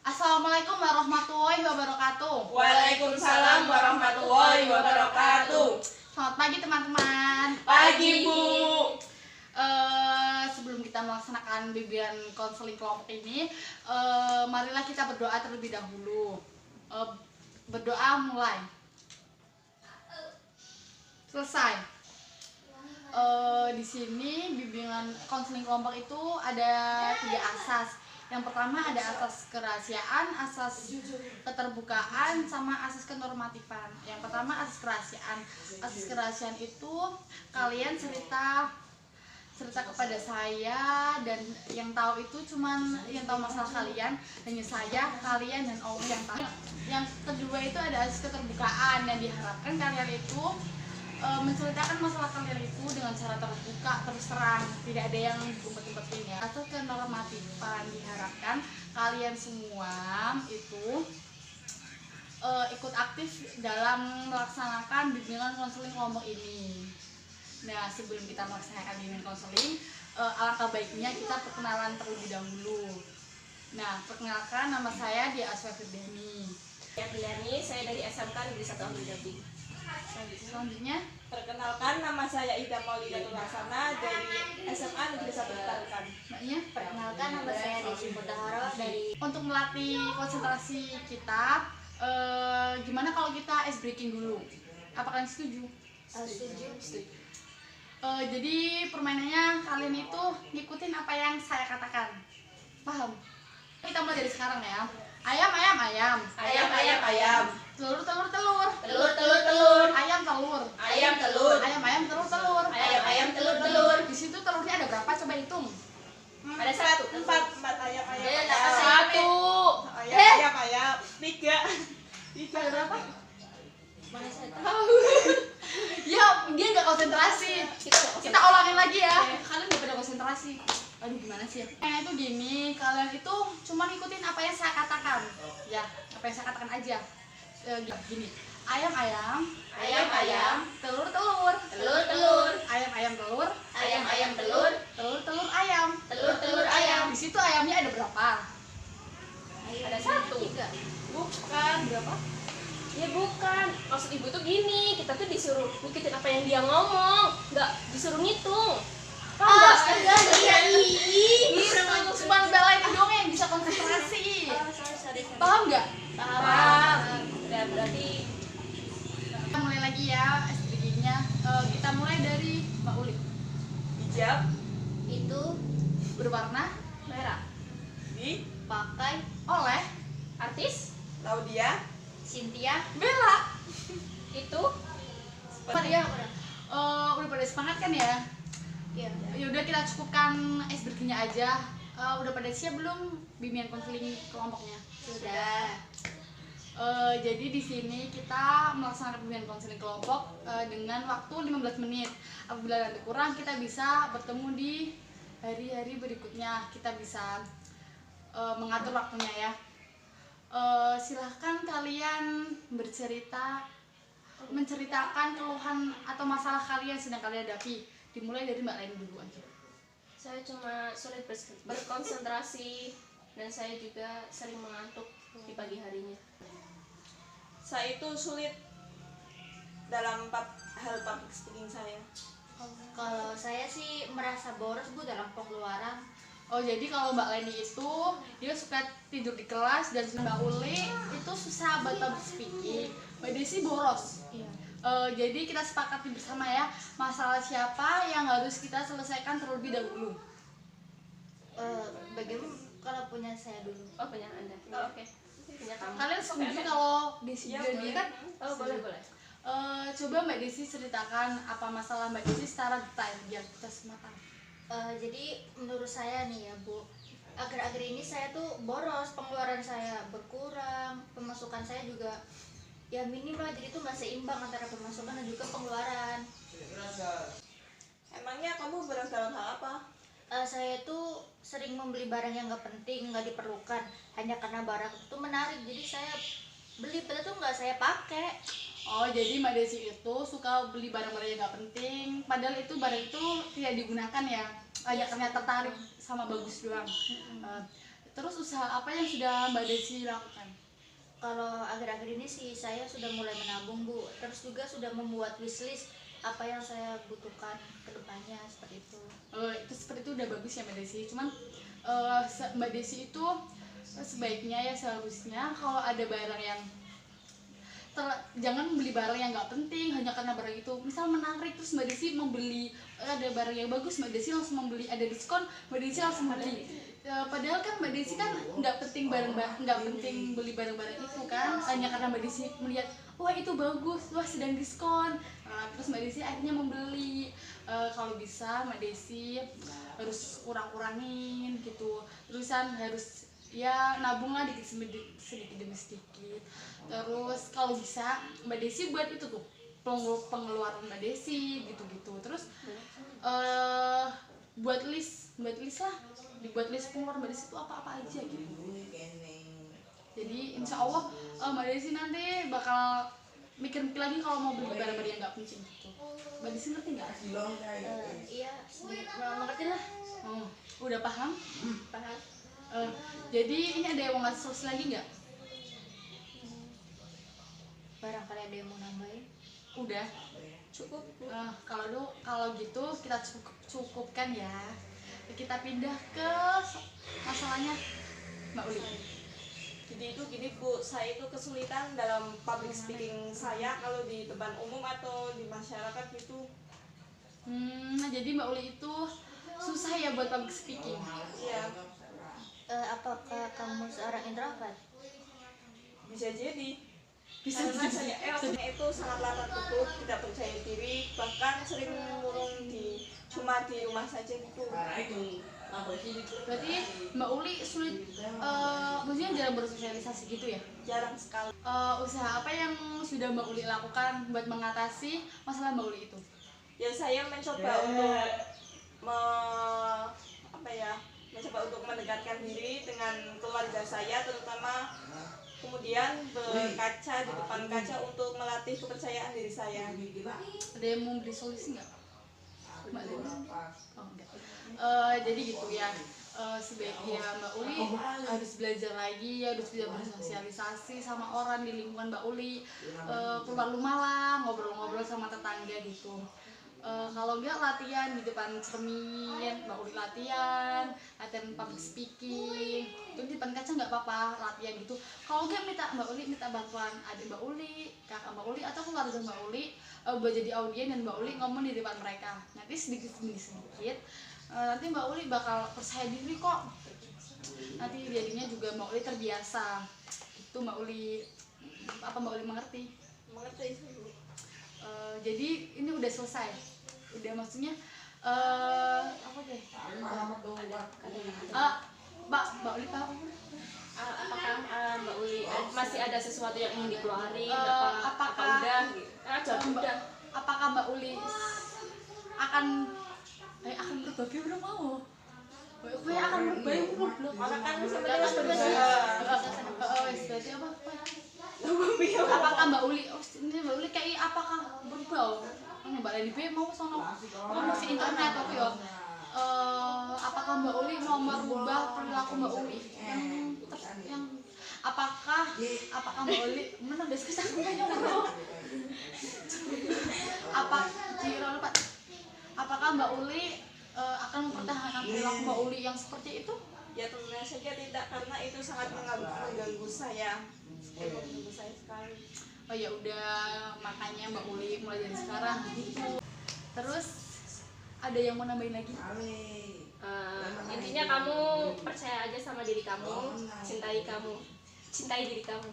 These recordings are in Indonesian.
Assalamualaikum warahmatullahi wabarakatuh. Waalaikumsalam warahmatullahi wabarakatuh. Selamat pagi teman-teman. Pagi, Bu. Sebelum kita melaksanakan bimbingan konseling kelompok ini, marilah kita berdoa terlebih dahulu. Berdoa mulai. Selesai. Di sini bimbingan konseling kelompok itu ada 3 asas. Yang pertama ada asas kerahasiaan, asas keterbukaan, sama asas kenormatifan. Yang pertama asas kerahasiaan. Asas kerahasiaan itu kalian cerita kepada saya, dan yang tahu itu cuman yang tahu masalah kalian, hanya saya, kalian, dan Allah yang tahu. Yang kedua itu ada asas keterbukaan, yang diharapkan kalian itu menceritakan masalah kalian itu dengan cara terbuka, terus terang, tidak ada yang ngumpet-ngumpetin ya. Atau kenormatifan, diharapkan kalian semua itu ikut aktif dalam melaksanakan bimbingan konseling kelompok ini. Nah, sebelum kita melaksanakan bimbingan konseling, alangkah baiknya kita perkenalan terlebih dahulu. Nah, perkenalkan, nama saya Dia Aswa Firdani. Saya dari SMK Negeri 1 Ambil Jambi. Selanjutnya, Perkenalkan, nama saya Ida Maulidatul Hasanah dari SMA Negeri 1 Tarikan. mbaknya. Perkenalkan, nama saya Desi Mutahara dari. Untuk melatih konsentrasi kita, gimana kalau kita ice breaking dulu? Apa kalian setuju? Setuju. Jadi permainannya kalian itu ngikutin apa yang saya katakan. Paham? Kita mulai dari sekarang ya. Ayam, ayam, ayam. Ayam, ayam, ayam. Telur, telur, telur. Telur, telur, telur. Ayam, telur. Ayam, telur. Ayam, ayam, telur, telur. Ayam, ayam, telur, telur. Di situ telurnya ada berapa? Coba hitung. Ada 1, 4 ayam, ayam, ayam. Satu. Ayam, ayam. 3. Ada berapa? Mana saya tahu? Tahu. Ya, dia nggak konsentrasi. Kita ulangin lagi ya. Kalian nggak pada konsentrasi. Aduh, gimana sih ya? Nah, itu gini, kalian itu cuma ikutin apa yang saya katakan. Ya, apa yang saya katakan aja. Gini. Ayam, ayam. Ayam, ayam. Telur, telur. Telur, telur. Ayam, ayam, telur. Ayam, ayam, telur. Telur, telur, ayam. Telur, telur, ayam. Di situ ayamnya ada berapa? Ada 1. Bukan, berapa? Ya bukan, maksud ibu tuh gini, kita tuh disuruh ngikutin apa yang dia ngomong, nggak disuruh ngitung. Paham nggak? Cuma belain doang yang bisa konsentrasi. Sorry. Paham nggak? Paham. Udah berarti Kita mulai lagi ya SDG-nya. Kita mulai dari Mbak Uli. Hijab. Itu Berwarna merah. pakai oleh Artis Laudia. Cynthia. Bella. itu Ya, udah pada semangat kan ya? Iya. Ya udah, kita cukupkan SDG-nya aja. Udah pada siap belum bimbingan konseling kelompoknya? Sudah. Jadi di sini kita melaksanakan bimbingan konseling kelompok dengan waktu 15 menit. Apabila nanti kurang, kita bisa bertemu di hari-hari berikutnya. Kita bisa mengatur waktunya ya. Silahkan kalian menceritakan keluhan atau masalah kalian sedang kalian hadapi. Dimulai dari Mbak Lain dulu aja. saya cuma sulit berkonsentrasi dan saya juga sering mengantuk di pagi harinya. Saya itu sulit dalam hal public speaking saya. Kalau saya sih merasa boros Bu dalam pengeluaran. Oh, jadi kalau Mbak Leni itu dia suka tidur di kelas, dan Mbak Uli itu susah buat public speaking. Mbak Desi boros. Iya. Jadi kita sepakati bersama ya, masalah siapa yang harus kita selesaikan terlebih dahulu. Bagaimana kalau punya saya dulu? Oh punya anda. Oh, oke. Punya kamu. Kalian setuju kalau Desi Iya, jadi kan? Oh boleh. Coba Mbak Desi ceritakan apa masalah Mbak Desi secara detail biar kita semua tahu. Jadi menurut saya nih ya Bu, akhir-akhir ini saya tuh boros, pengeluaran saya berkurang, pemasukan saya juga ya minim lah, jadi tuh nggak seimbang antara pemasukan dan juga pengeluaran. Emangnya kamu boros dalam hal apa? Saya tuh sering membeli barang yang nggak penting, nggak diperlukan, hanya karena barang itu menarik, jadi saya beli padahal tuh nggak saya pakai. Oh, jadi Mbak Desi itu suka beli barang-barang yang gak penting, padahal itu barang itu tidak digunakan ya, hanya karena tertarik sama bagus doang. Terus usaha apa yang sudah Mbak Desi lakukan? Kalau akhir-akhir ini sih saya sudah mulai menabung, Bu. Terus juga sudah membuat wishlist apa yang saya butuhkan ke depannya seperti itu. Itu seperti itu udah bagus ya Mbak Desi. Cuman Mbak Desi itu sebaiknya ya seharusnya kalau ada barang yang jangan membeli barang yang nggak penting hanya karena barang itu misal menarik, terus Mbak Desi membeli ada barang yang bagus, Mbak Desi langsung membeli, ada diskon Mbak Desi langsung beli. Padahal kan Mbak Desi kan nggak penting nggak penting beli barang-barang itu kan, hanya karena Mbak Desi melihat wah itu bagus, wah sedang diskon, terus Mbak Desi akhirnya membeli. Kalau bisa Mbak Desi harus kurang-kurangin gitu, terusan harus ya nabung lah sedikit demi sedikit. Terus kalau bisa Mbak Desi buat itu tuh pengeluaran Mbak Desi gitu-gitu. Terus buat list lah, dibuat list pengeluaran Mbak Desi itu apa-apa aja gitu. Jadi insya Allah Mbak Desi nanti bakal mikir-mikir lagi kalau mau beli barang-barang yang nggak penting gitu. Mbak Desi ngerti nggak? Iya, mengerti lah. Udah paham? Paham. Jadi ini ada yang mau ngasih solusi lagi nggak? Barangkali ada yang mau nambahin. Udah. Cukup, Bu. Kalau gitu kita cukupkan ya. Kita pindah ke masalahnya Mbak Uli. Jadi itu gini Bu, saya itu kesulitan dalam public speaking saya kalau di depan umum atau di masyarakat gitu. Jadi Mbak Uli itu susah ya buat public speaking. Ya, Apakah kamu seorang introvert? bisa jadi. Bisa Karena jadi. saya orangnya itu sangat tertutup, tidak percaya diri, bahkan sering murung cuma di rumah saja gitu. Berarti Mbak Uli sulit, maksudnya jarang bersosialisasi gitu ya? Jarang sekali. Usaha apa yang sudah Mbak Uli lakukan buat mengatasi masalah Mbak Uli itu? Ya saya mencoba untuk mencoba untuk mendekatkan diri dengan keluarga saya terutama, kemudian berkaca di depan kaca untuk melatih kepercayaan diri saya. Ada yang mau beri solusi nggak? Mbak Uli? Oh enggak. Jadi gitu ya, sebaiknya Mbak Uli harus belajar lagi, harus bisa bersosialisasi sama orang di lingkungan Mbak Uli, keluar rumah lah, ngobrol-ngobrol sama tetangga gitu. Kalau enggak latihan di depan cermin, Mbak Uli latihan public speaking, itu di depan kaca nggak apa-apa, latihan gitu. Kalau enggak Mbak Uli minta bantuan adik Mbak Uli, kakak Mbak Uli atau keluarga Mbak Uli buat jadi audien dan Mbak Uli ngomong di depan mereka. Nanti sedikit nanti Mbak Uli bakal percaya diri kok. Nanti jadinya juga Mbak Uli terbiasa. Itu Mbak Uli, apa Mbak Uli mengerti? Mengerti. Jadi ini udah selesai. Udah maksudnya apa deh? Mbak Uli paham? Apakah Mbak Uli masih ada sesuatu yang ingin dikeluarin? Apakah udah? Udah. Apakah Mbak Uli akan berubah? Belum mau. Gue akan berubah belum. Orang kan Jangan sebenarnya Berarti apa? Apakah Mbak Uli? Ini Mbak Uli kayak apakah berubah? Mbak Leni B mau sono masih internet oke ya. Apakah Mbak Uli mau merubah perilaku Mbak Uli? Yang apakah Mbak Uli mana biasa saya bro? Apakah Mbak Uli akan mempertahankan perilaku Mbak Uli yang seperti itu? Ya tentunya saja tidak, karena itu sangat mengganggu saya. Mengganggu saya sekali. Oh ya udah, makanya Mbak Uli mulai dari sekarang gitu. Terus ada yang mau nambahin lagi? Intinya kamu percaya aja sama diri kamu, cintai diri kamu.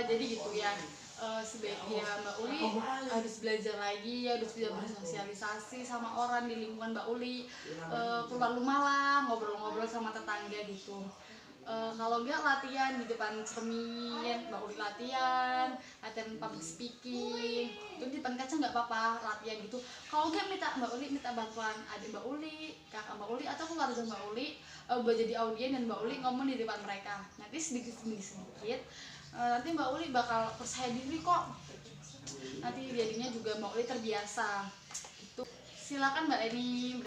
Jadi gitu ya, sebaiknya Mbak Uli harus belajar lagi, harus bisa bersosialisasi sama orang di lingkungan Mbak Uli, keluar rumah lah, ngobrol-ngobrol sama tetangga gitu. Kalau enggak latihan di depan cermin, Mbak Uli latihan public speaking, itu di depan kaca nggak apa-apa, latihan gitu. Kalau enggak Mbak Uli minta bantuan adik Mbak Uli, kakak Mbak Uli atau keluarga Mbak Uli buat jadi audien dan Mbak Uli ngomong di depan mereka. Nanti sedikit nanti Mbak Uli bakal percaya diri kok. Nanti jadinya juga Mbak Uli terbiasa. Gitu. Silakan Mbak Eni.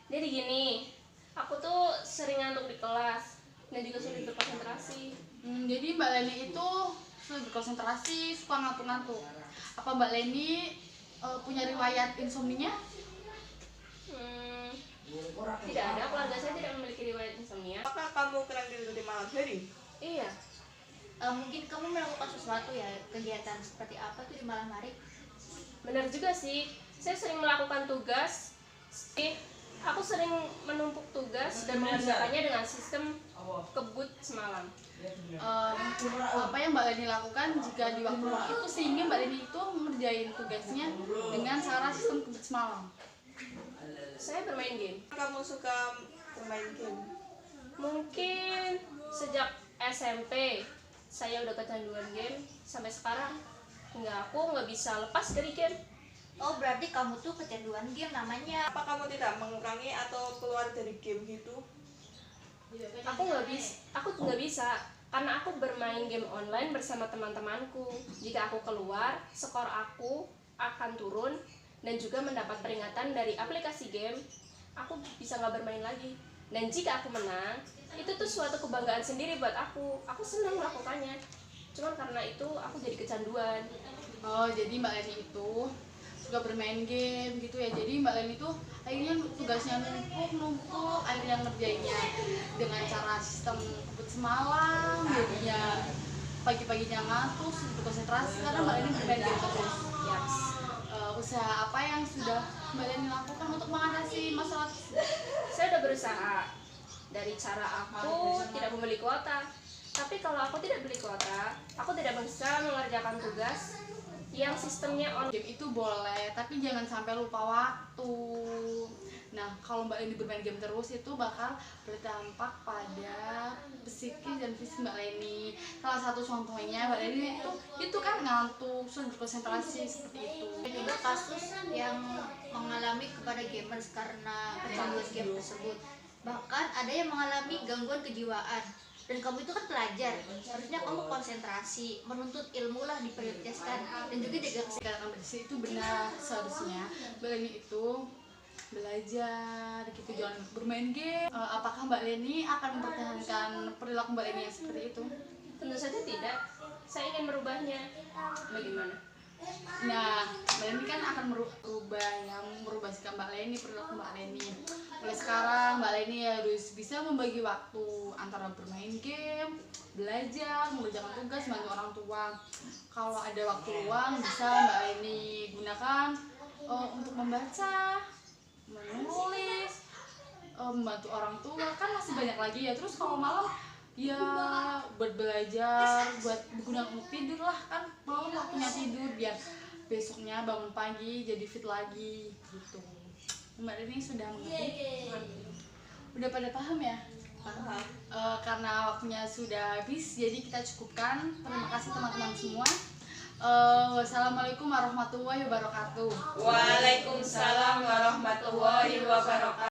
Jadi gini, aku tuh sering ngantuk di kelas. dan juga sulit berkonsentrasi. Jadi Mbak Leni itu sulit berkonsentrasi, suka ngantuk-ngantuk. Apa Mbak Leni punya riwayat insomnia? Tidak ada, keluarga saya tidak memiliki riwayat insomnia. Apakah kamu kerap tidur di malam hari? Iya, Mungkin kamu melakukan sesuatu ya, kegiatan seperti apa tuh di malam hari? benar juga sih. Saya sering melakukan tugas. Aku sering menumpuk tugas dan mengerjakannya dengan sistem kebut semalam. Apa yang Mbak Leni lakukan jika di waktu luang itu sehingga Mbak Leni itu mengerjain tugasnya dengan cara sistem kebut semalam? Saya bermain game. Kamu suka bermain game? Mungkin sejak SMP saya udah kecanduan game sampai sekarang. Hingga aku nggak bisa lepas dari game. Oh, berarti kamu tuh kecanduan game namanya. Apa kamu tidak mengurangi atau keluar dari game gitu? Aku nggak bisa karena aku bermain game online bersama teman-temanku. Jika aku keluar, skor aku akan turun dan juga mendapat peringatan dari aplikasi game. Aku bisa nggak bermain lagi. Dan jika aku menang, itu tuh suatu kebanggaan sendiri buat aku. Aku senang melakukannya. Cuman karena itu aku jadi kecanduan. Oh, jadi Mbak Leni itu suka bermain game gitu ya. Jadi Mbak Leni itu akhirnya tugasnya numpuk, akhirnya ngerjainnya dengan cara sistem kebut semalam, jadinya pagi-paginya ngantuk, sulit konsentrasi karena Mbak Leni bermain game terus. Yes. Usaha apa yang sudah Mbak Leni lakukan untuk mengatasi masalah tersebut? Saya udah berusaha dari cara aku tidak membeli kuota. Tapi kalau aku tidak beli kuota, aku tidak bisa mengerjakan tugas yang sistemnya on. Game itu boleh, tapi jangan sampai lupa waktu. Nah, kalau Mbak Leni bermain game terus itu bakal berdampak pada psikis dan fisik Mbak Leni. Salah satu contohnya Mbak Leni itu kan ngantuk, sulit berkonsentrasi seperti itu. Ada juga kasus yang mengalami kepada gamers karena kecanduan game tersebut. Bahkan ada yang mengalami gangguan kejiwaan. Dan kamu itu kan pelajar, harusnya kamu konsentrasi, menuntut ilmu lah diprioritaskan dan juga jaga kesehatan. Dikatakan bersih itu benar, seharusnya Mbak Leni itu belajar gitu, jangan bermain game. Apakah Mbak Leni akan mempertahankan perilaku Mbak Leni yang seperti itu? Tentu saja tidak. Saya ingin merubahnya. Bagaimana? Nah, Mbak Leni kan akan merubah sikap Mbak Leni, perilaku Mbak Leni. Mulai sekarang Mbak Leni harus bisa membagi waktu antara bermain game, belajar, mengerjakan tugas, bantu orang tua. Kalau ada waktu luang bisa Mbak Leni gunakan untuk membaca, menulis, membantu orang tua, kan masih banyak lagi ya. Terus kalau malam ya buat belajar, buat digunakan untuk tidur lah, kan malam waktunya tidur biar besoknya bangun pagi jadi fit lagi gitu. Mbak Leni sudah mengerti? Udah pada paham ya? Paham. Karena waktunya sudah habis, jadi kita cukupkan. Terima kasih teman-teman semua. Wassalamualaikum warahmatullahi wabarakatuh. Waalaikumsalam warahmatullahi wabarakatuh.